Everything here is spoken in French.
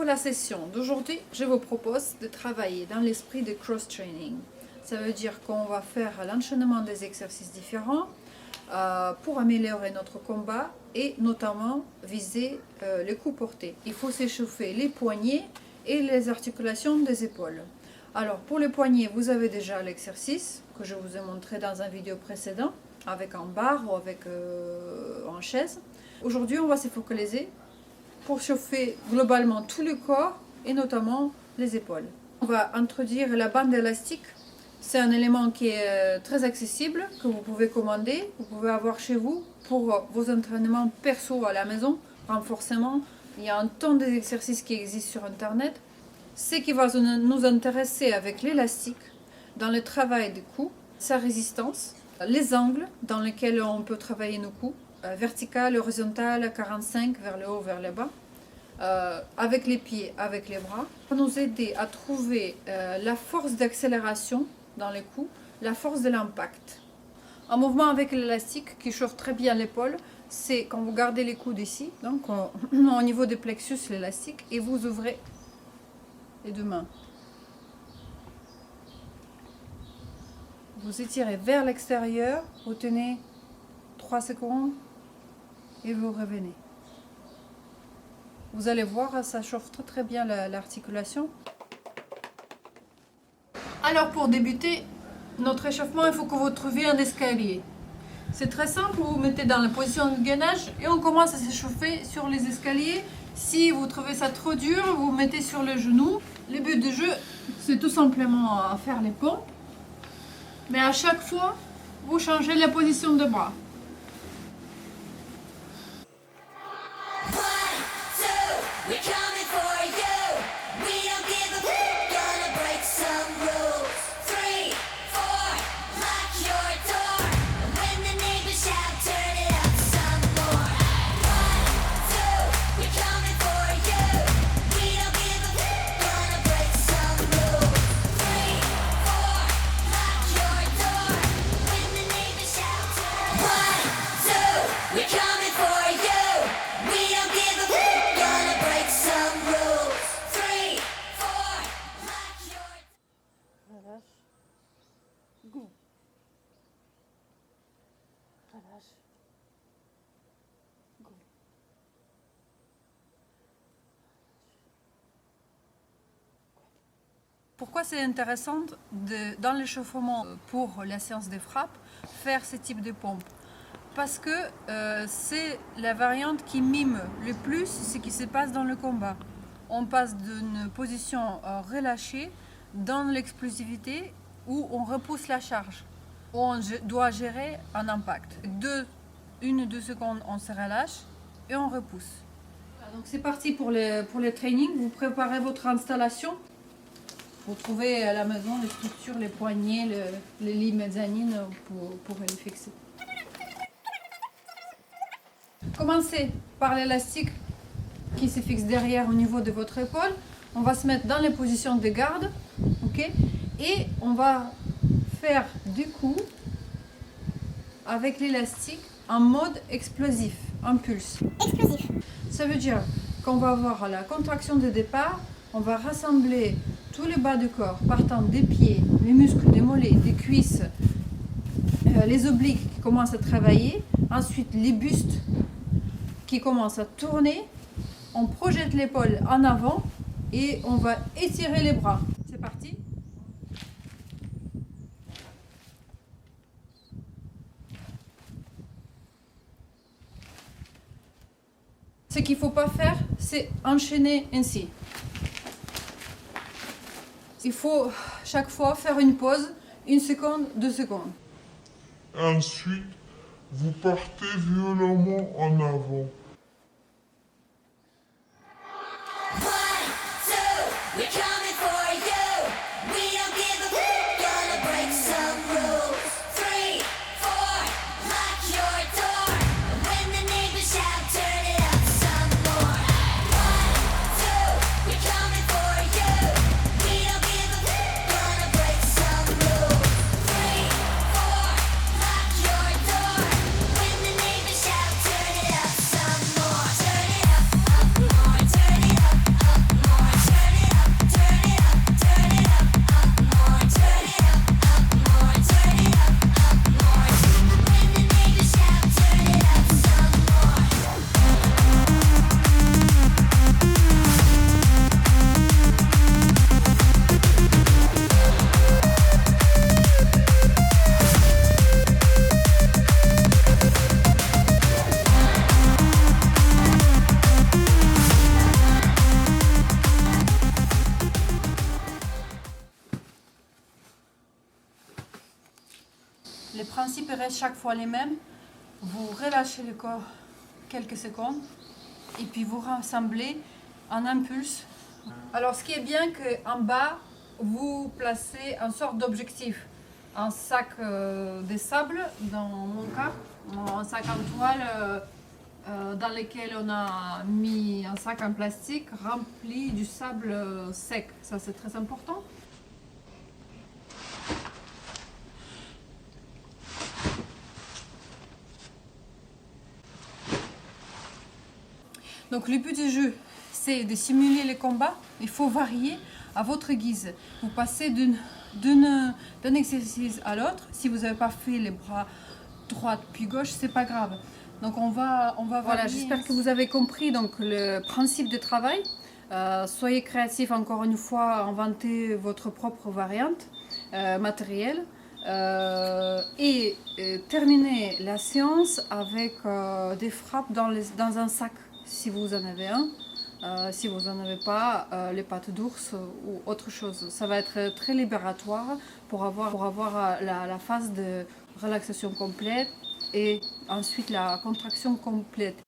Pour la session d'aujourd'hui, je vous propose de travailler dans l'esprit de cross-training. Ça veut dire qu'on va faire l'enchaînement des exercices différents pour améliorer notre combat et notamment viser les coups portés. Il faut s'échauffer les poignets et les articulations des épaules. Alors pour les poignets, vous avez déjà l'exercice que je vous ai montré dans une vidéo précédente avec un bar ou avec en chaise. Aujourd'hui, on va se focaliser pour chauffer globalement tout le corps et notamment les épaules. On va introduire la bande élastique. C'est un élément qui est très accessible, que vous pouvez commander, vous pouvez avoir chez vous pour vos entraînements perso à la maison, renforcement. Il y a un ton d'exercices qui existent sur Internet. Ce qui va nous intéresser avec l'élastique, dans le travail des coups, sa résistance, les angles dans lesquels on peut travailler nos coups, vertical, horizontal, 45, vers le haut, vers le bas, avec les pieds, avec les bras, pour nous aider à trouver la force d'accélération dans les coups, la force de l'impact. Un mouvement avec l'élastique qui chauffe très bien l'épaule, c'est quand vous gardez les coudes ici, donc au niveau des plexus l'élastique, et vous ouvrez les deux mains. Vous étirez vers l'extérieur, vous tenez 3 secondes et vous revenez. Vous allez voir, ça chauffe très bien l'articulation. Alors pour débuter notre échauffement, il faut que vous trouviez un escalier. C'est très simple, vous vous mettez dans la position de gainage et on commence à s'échauffer sur les escaliers. Si vous trouvez ça trop dur, vous vous mettez sur le genou. Le but du jeu, c'est tout simplement à faire les pompes. Mais à chaque fois, vous changez la position de bras. Go. Relâche. Go. Pourquoi c'est intéressant dans l'échauffement pour la séance de frappe, faire ce type de pompe? Parce que c'est la variante qui mime le plus ce qui se passe dans le combat. On passe d'une position relâchée dans l'explosivité où on repousse la charge, où on doit gérer un impact. 1 ou 2 secondes, on se relâche et on repousse. Donc c'est parti pour le training. Vous préparez votre installation. Vous trouvez à la maison les structures, les poignets, les lits mezzanines pour les fixer. Commencez par l'élastique qui se fixe derrière au niveau de votre épaule. On va se mettre dans les positions de garde, ok? Et on va faire du coup avec l'élastique en mode explosif, en pulse. Explosif. Ça veut dire qu'on va avoir la contraction de départ, on va rassembler tout le bas du corps, partant des pieds, les muscles des mollets, des cuisses, les obliques qui commencent à travailler, ensuite les bustes qui commencent à tourner, on projette l'épaule en avant et on va étirer les bras. C'est parti. Ce qu'il ne faut pas faire, c'est enchaîner ainsi. Il faut chaque fois faire une pause, 1 seconde, 2 secondes. Ensuite, vous partez violemment en avant. Les principes restent chaque fois les mêmes. Vous relâchez le corps quelques secondes et puis vous rassemblez en impulse. Alors ce qui est bien qu'en bas, vous placez une sorte d'objectif. Un sac de sable, dans mon cas, un sac en toile dans lequel on a mis un sac en plastique rempli du sable sec. Ça c'est très important. Donc le but du jeu, c'est de simuler les combats. Il faut varier à votre guise. Vous passez d'un exercice à l'autre. Si vous n'avez pas fait les bras droite puis gauche, c'est pas grave. Donc on va voilà, j'espère que vous avez compris donc le principe de travail. Soyez créatifs encore une fois, inventez votre propre variante matérielle. Terminez la séance avec des frappes dans un sac si vous en avez un. Si vous n'en avez pas, les pattes d'ours ou autre chose. Ça va être très libératoire pour avoir la phase de relaxation complète et ensuite la contraction complète.